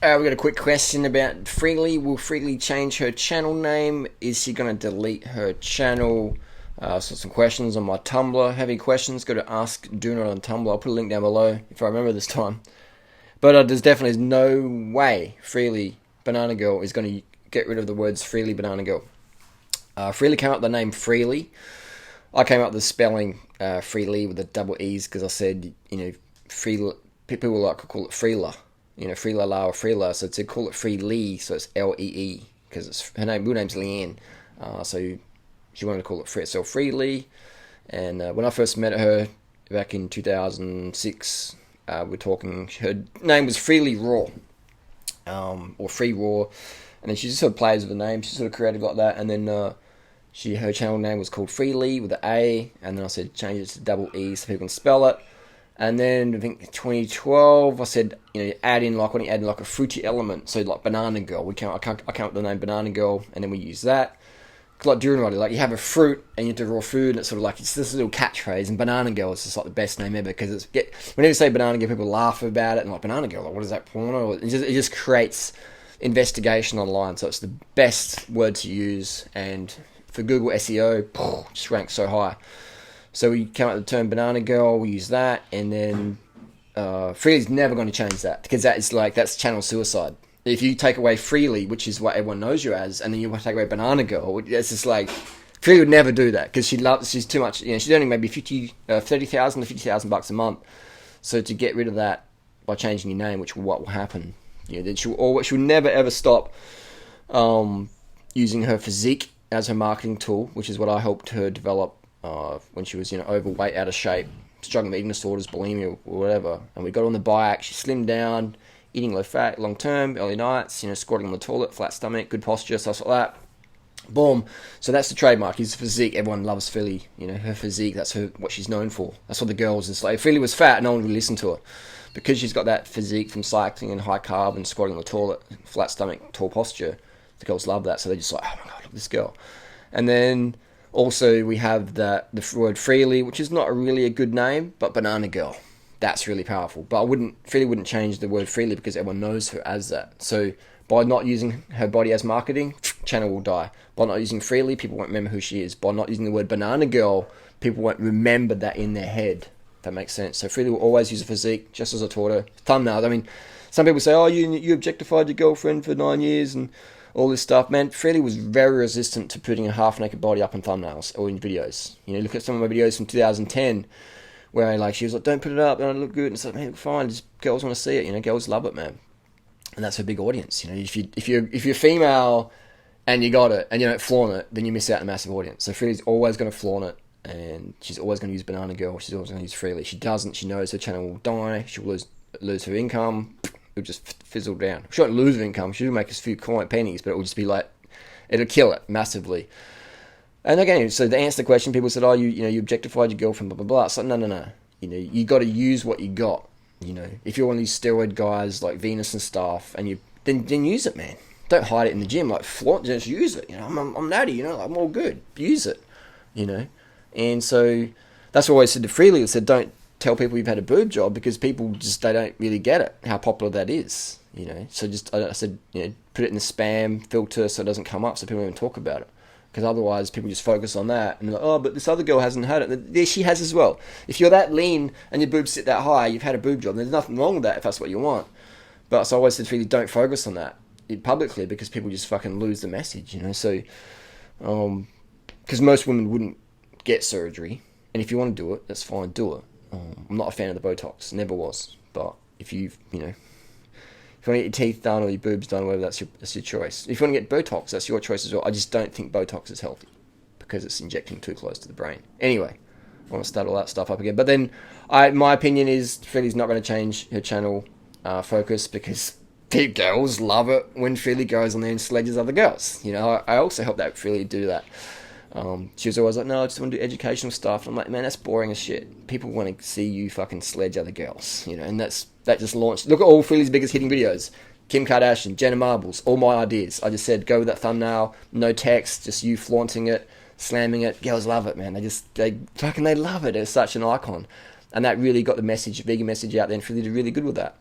We got a quick question about Freelee. Will Freelee change her channel name? Is she going to delete her channel? So some questions on my Tumblr. Have any questions? Go to Ask Doona on Tumblr. I'll put a link down below if I remember this time. But there's definitely no way Freelee Banana Girl is going to get rid of the words Freelee Banana Girl. Freelee came up with the name Freelee. I came up with the spelling Freelee with the double E's because I said, Free, people like to call it Freela. Freela La or Freela, so to call it Freelee, so it's Lee, because her real name's Leanne, so she wanted to call it Freelee, and when I first met her back in 2006, we're talking, her name was Freelee Raw, or Free Raw, and then she just sort of plays with the name, she's sort of creative like that, and then her channel name was called Freelee with an A, and then I said change it to double E so people can spell it. And then I think 2012, I said, add in like a fruity element, so like Banana Girl. I came up with the name Banana Girl, and then we use that. Cause like durianrider, like you have a fruit and you have to raw food, and it's sort of like it's this little catchphrase. And Banana Girl is just like the best name ever because whenever you say Banana Girl, people laugh about it and like Banana Girl, like what is that porno? It just creates investigation online, so it's the best word to use. And for Google SEO, just ranks so high. So we came up with the term Banana Girl, we use that, and then Freelee's never going to change that, because that's channel suicide. If you take away Freelee, which is what everyone knows you as, and then you take away Banana Girl, it's just like, Freelee would never do that, because she's too much, she's earning maybe $30,000 to $50,000 a month, so to get rid of that by changing your name, what will happen, then she'll never ever stop using her physique as her marketing tool, which is what I helped her develop when she was overweight, out of shape, struggling with eating disorders, bulimia or whatever, and we got on the bike, she slimmed down, eating low fat, long term, early nights, squatting on the toilet, flat stomach, good posture, stuff like that. Boom. So that's the trademark. His physique, everyone loves Freelee. Her physique, that's what she's known for. That's what the girls, it's like, if Freelee was fat, no one would listen to her. Because she's got that physique from cycling and high carb and squatting on the toilet, flat stomach, tall posture, the girls love that, so they're just like, oh my god, look at this girl. And then also, we have the word Freelee, which is not really a good name, but Banana Girl. That's really powerful. But Freelee wouldn't change the word Freelee because everyone knows her as that. So by not using her body as marketing, channel will die. By not using Freelee, people won't remember who she is. By not using the word Banana Girl, people won't remember that in their head. If that makes sense. So Freelee will always use a physique, just as I taught her. Thumbnails. I mean, some people say, oh, you objectified your girlfriend for 9 years and all this stuff. Man, Freelee was very resistant to putting a half-naked body up in thumbnails or in videos. Look at some of my videos from 2010 where she was like, don't put it up, don't look good. And it's like, man, fine, just girls want to see it. Girls love it, man. And that's her big audience. If you're female and you got it and you don't flaunt it, then you miss out on a massive audience. So Freelee's always going to flaunt it, and she's always going to use Banana Girl. She's always going to use Freelee. She doesn't. She knows her channel will die. She'll lose her income. It'll just fizzle down. She won't lose her income. She'll make a few pennies, but it will just be like, it'll kill it massively. And again, so to answer the question, people said, oh, you objectified your girlfriend, blah, blah, blah. So no. You got to use what you got. If you're one of these steroid guys like Venus and stuff, and then use it, man. Don't hide it in the gym. Like, flaunt, just use it. I'm natty, I'm all good. Use it, And so that's what I always said to Freelee. I said, don't tell people you've had a boob job, because people they don't really get it, how popular that is, So I said, put it in the spam filter so it doesn't come up, so people don't even talk about it. Because otherwise people just focus on that and they're like, oh, but this other girl hasn't had it. Yeah, she has as well. If you're that lean and your boobs sit that high, you've had a boob job. There's nothing wrong with that if that's what you want. But so I always said, Freelee, don't focus on that publicly, because people just fucking lose the message, So, because most women wouldn't get surgery, and if you want to do it, that's fine, do it. I'm not a fan of the Botox, never was. But if you want to get your teeth done or your boobs done, whatever, that's your choice. If you want to get Botox, that's your choice as well. I just don't think Botox is healthy because it's injecting too close to the brain. Anyway, I want to start all that stuff up again. But then, my opinion is Freelee's not going to change her channel focus, because girls love it when Freelee goes on there and sledges other girls. I also helped that Freelee do that. She was always like, no, I just want to do educational stuff. I'm like, man, that's boring as shit. People want to see you fucking sledge other girls, and that just launched. Look at all Freelee's biggest hitting videos. Kim Kardashian, Jenna Marbles, all my ideas. I just said, go with that thumbnail, no text, just you flaunting it, slamming it. Girls love it, man. They love it. It's such an icon. And that really got the vegan message out there, and Freelee did really good with that.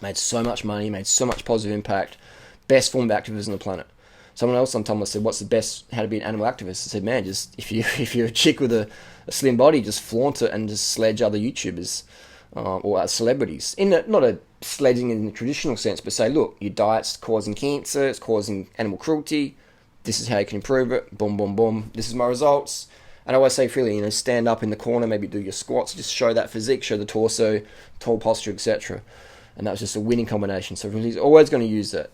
made so much money, made so much positive impact, best form of activism on the planet. Someone else on Tumblr said, "What's the best? How to be an animal activist?" I said, "Man, just if you're a chick with a slim body, just flaunt it and just sledge other YouTubers or celebrities. Not a sledging in the traditional sense, but say, look, your diet's causing cancer, it's causing animal cruelty. This is how you can improve it. Boom, boom, boom. This is my results." And I always say, Freelee, stand up in the corner, maybe do your squats, just show that physique, show the torso, tall posture, etc. And that was just a winning combination. So Freelee's always going to use that,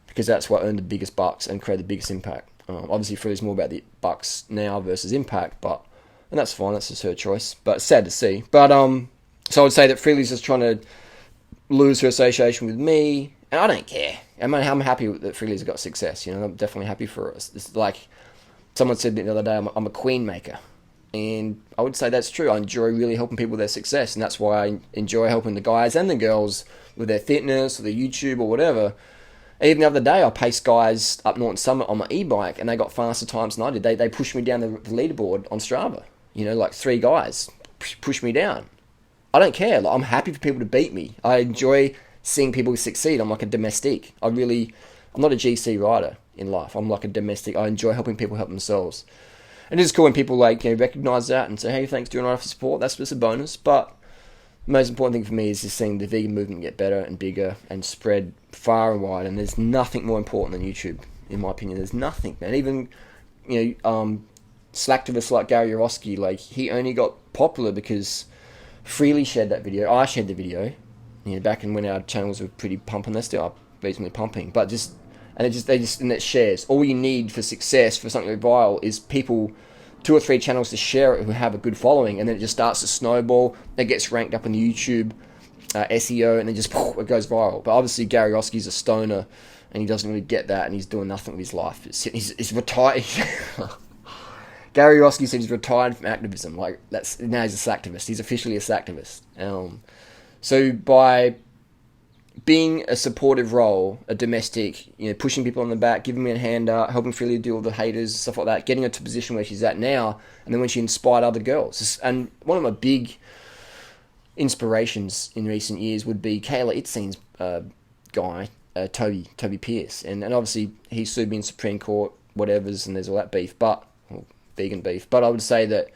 because that's what earned the biggest bucks and created the biggest impact. Obviously, Freelee's more about the bucks now versus impact, and that's fine. That's just her choice. But it's sad to see. But so I would say that Freelee's just trying to lose her association with me, and I don't care. I'm happy that Freelee's got success. I'm definitely happy for us. It's like someone said the other day, I'm a queen maker, and I would say that's true. I enjoy really helping people with their success, and that's why I enjoy helping the guys and the girls with their fitness or their YouTube or whatever. Even the other day, I paced guys up Norton Summit on my e-bike, and they got faster times than I did. They pushed me down the leaderboard on Strava. Like 3 guys pushed me down. I don't care. Like, I'm happy for people to beat me. I enjoy seeing people succeed. I'm like a domestique. I'm not a GC rider in life. I'm like a domestic. I enjoy helping people help themselves. And it's cool when people recognize that and say, "Hey, thanks, durianrider, for support." That's just a bonus. But the most important thing for me is just seeing the vegan movement get better and bigger and spread far and wide. And there's nothing more important than YouTube, in my opinion. There's nothing, man. Even slacktivists like Gary Yourofsky, he only got popular because Freelee shared that video. I shared the video, back in when our channels were pretty pumping. They're still reasonably pumping, but it shares. All you need for success for something to be viral is people, 2 or 3 channels to share it who have a good following, and then it just starts to snowball. It gets ranked up in the YouTube SEO, and then just it goes viral. But obviously Gary Yourofsky's a stoner, and he doesn't really get that, and he's doing nothing with his life. He's retired. Gary Yourofsky said he's retired from activism. Now he's a slacktivist. He's officially a slacktivist. So by being a supportive role, a domestic, pushing people on the back, giving me a hand up, helping Freelee deal with the haters, stuff like that, getting her to a position where she's at now, and then when she inspired other girls. And one of my big inspirations in recent years would be Kayla Itsines' guy, Toby Pierce. And obviously he sued me in Supreme Court, whatevers, and there's all that beef, vegan beef. But I would say that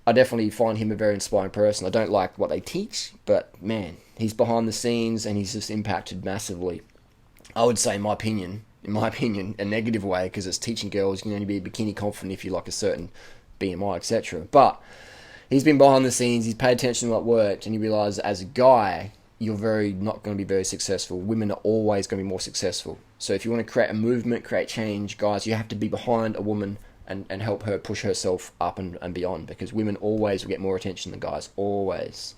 I definitely find him a very inspiring person. I don't like what they teach, but man, he's behind the scenes and he's just impacted massively. I would say, in my opinion, a negative way, because it's teaching girls you can only be bikini confident if you like a certain BMI, etc. But he's been behind the scenes, he's paid attention to what worked, and he realised as a guy, you're not going to be very successful. Women are always going to be more successful. So if you want to create a movement, create change, guys, you have to be behind a woman and help her push herself up and beyond, because women always will get more attention than guys, always.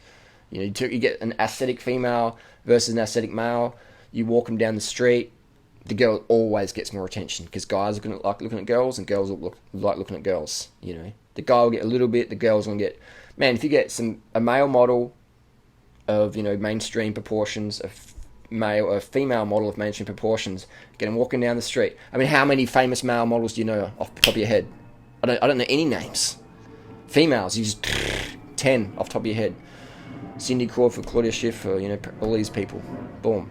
You get an aesthetic female versus an aesthetic male, you walk them down the street, the girl always gets more attention, because guys are going to like looking at girls, and girls will like looking at girls. The guy will get a little bit, the girls will get... Man, if you get a male model of mainstream proportions, a female model of mainstream proportions, get them walking down the street. I mean, how many famous male models do you know off the top of your head? I don't know any names. Females, you just 10 off the top of your head. Cindy Crawford, Claudia Schiffer, all these people. Boom.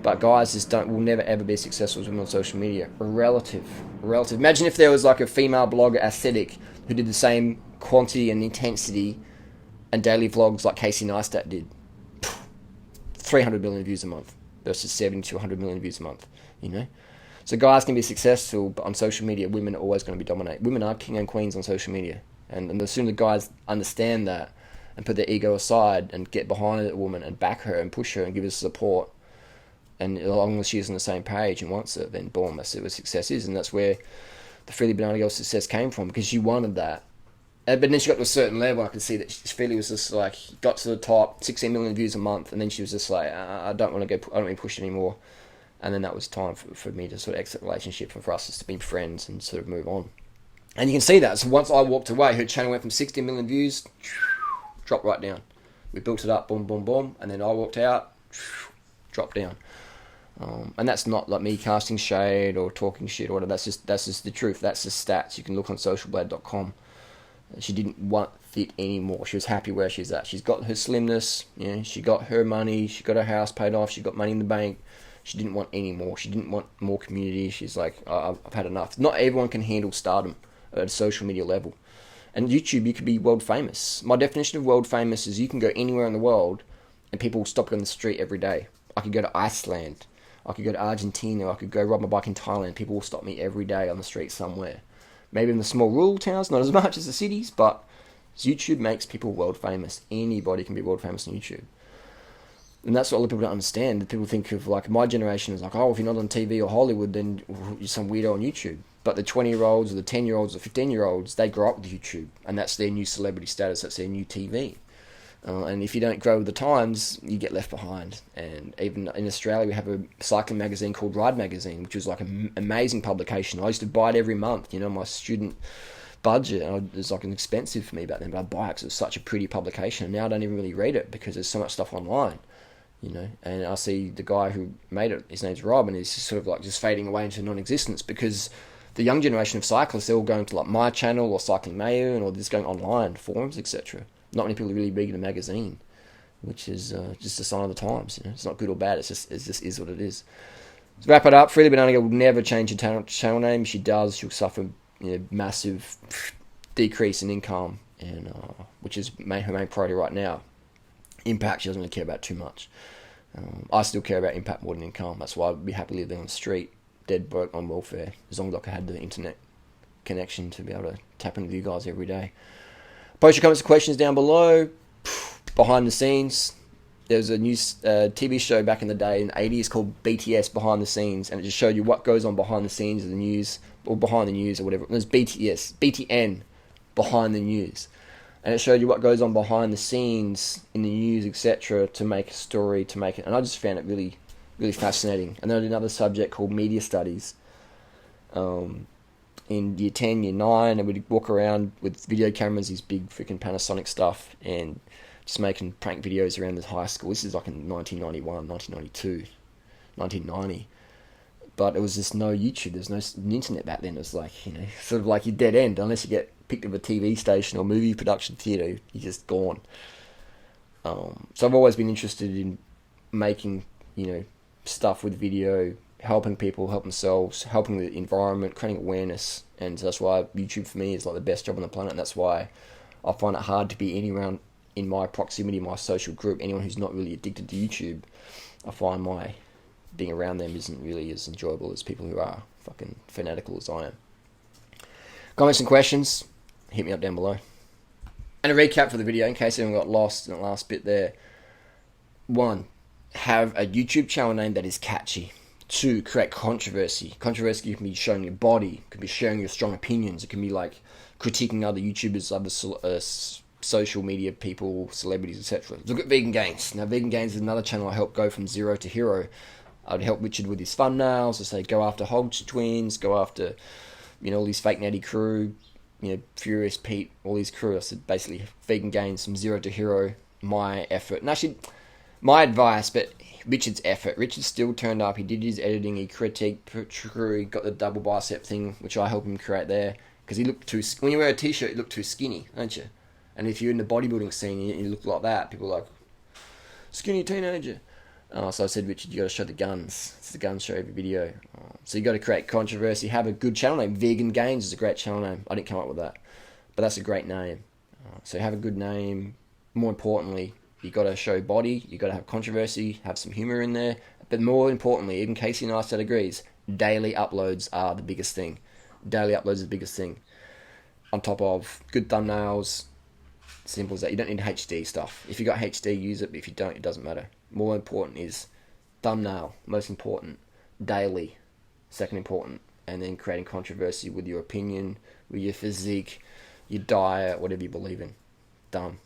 But guys just will never ever be successful as women on social media. Relative. Imagine if there was a female blogger aesthetic who did the same quantity and intensity and daily vlogs like Casey Neistat did. 300 million views a month versus 70 to 100 million views a month, So guys can be successful, but on social media, women are always going to be dominated. Women are king and queens on social media. And the sooner the guys understand that and put their ego aside and get behind a woman and back her and push her and give her support, and as long as she's on the same page and wants it, then boom, that's what success is. And that's where the Freelee Banana Girl success came from, because she wanted that. But then she got to a certain level. I could see that Freelee was just got to the top, 16 million views a month, and then she was just I don't want to be pushed anymore. And then that was time for me to sort of exit the relationship and for us just to be friends and sort of move on. And you can see that. So once I walked away, her channel went from 16 million views, dropped right down. We built it up, boom, boom, boom, and then I walked out, dropped down. And that's not like me casting shade or talking shit or whatever. That's just the truth. That's the stats. You can look on socialblade.com. She didn't want fit anymore. She was happy where she's at. She's got her slimness, she got her money, she got her house paid off, she got money in the bank. She didn't want any more. She didn't want more community. She's like, I've had enough. Not everyone can handle stardom at a social media level. And YouTube, you could be world famous. My definition of world famous is you can go anywhere in the world and people will stop you on the street every day. I could go to Iceland. I could go to Argentina. I could go ride my bike in Thailand. People will stop me every day on the street somewhere. Maybe in the small rural towns, not as much as the cities, but YouTube makes people world famous. Anybody can be world famous on YouTube. And that's what a lot of people don't understand. People think of, like, my generation is like, oh, if you're not on TV or Hollywood, then you're some weirdo on YouTube. But the 20-year-olds or the 10-year-olds or 15-year-olds, they grow up with YouTube. And that's their new celebrity status. That's their new TV. And if you don't grow with the times, you get left behind. And even in Australia, we have a cycling magazine called Ride Magazine, which was like an amazing publication. I used to buy it every month, my student budget. And it was like expensive for me back then, but I'd buy it because it was such a pretty publication. And now I don't even really read it because there's so much stuff online. And I see the guy who made it, his name's Rob, and he's sort of like just fading away into non-existence because the young generation of cyclists, they're all going to like my channel or Cycling Mayo or just going online, forums, etc. Not many people are really big in a magazine, which is just a sign of the times. It's not good or bad, it just is what it is. To wrap it up, Freelee Banana will never change her channel name. If she does, she'll suffer massive decrease in income, and which is her main priority right now. Impact she doesn't really care about too much. I still care about impact more than income. That's why I'd be happy living on the street, dead broke on welfare, as long as I had the internet connection to be able to tap into you guys every day. Post your comments and questions down below. Behind the scenes, there was a new TV show back in the day in the 80s called BTS Behind the Scenes, and it just showed you what goes on behind the scenes of the news, or behind the news or whatever. There's BTN Behind the News. And it showed you what goes on behind the scenes in the news, etc., to make a story, to make it. And I just found it really, really fascinating. And then I did another subject called media studies in year 10, year 9, and we'd walk around with video cameras, these big freaking Panasonic stuff, and just making prank videos around the high school. This is like in 1991, 1992, 1990. But it was just no YouTube. There's no internet back then. It was like, sort of like your dead end. Unless you get picked up a TV station or movie production theatre, you're just gone. So I've always been interested in making, stuff with video, helping people help themselves, helping the environment, creating awareness. And that's why YouTube for me is like the best job on the planet. And that's why I find it hard to be anyone in my proximity, my social group, anyone who's not really addicted to YouTube. I find my being around them isn't really as enjoyable as people who are fucking fanatical as I am. Comments and questions, hit me up down below. And a recap for the video, in case anyone got lost in the last bit there. 1, have a YouTube channel name that is catchy. 2, create controversy. Controversy can be showing your body, it can be sharing your strong opinions, it can be like critiquing other YouTubers, other social media people, celebrities, etc. Look at Vegan Gains. Now, Vegan Gains is another channel I helped go from zero to hero. I'd help Richard with his thumbnails, I say go after Hodge twins, go after, all these fake natty crew, Furious Pete, all these crew. I said basically Vegan Gains from zero to hero, my effort. And actually, my advice, but Richard's effort. Richard still turned up, he did his editing, he critiqued crew, he got the double bicep thing, which I helped him create there. Because he looked too, when you wear a t-shirt, you look too skinny, don't you? And if you're in the bodybuilding scene, you look like that, people are like, skinny teenager. So I said, Richard, you got to show the guns. It's the gun show every video. So you got to create controversy. Have a good channel name. Vegan Gains is a great channel name. I didn't come up with that, but that's a great name. So have a good name. More importantly, you got to show body. You got to have controversy. Have some humor in there. But more importantly, even Casey Neistat agrees, daily uploads are the biggest thing. Daily uploads is the biggest thing. On top of good thumbnails. Simple as that. You don't need HD stuff. If you got HD, use it. But if you don't, it doesn't matter. More important is thumbnail. Most important. Daily. Second important. And then creating controversy with your opinion, with your physique, your diet, whatever you believe in. Done.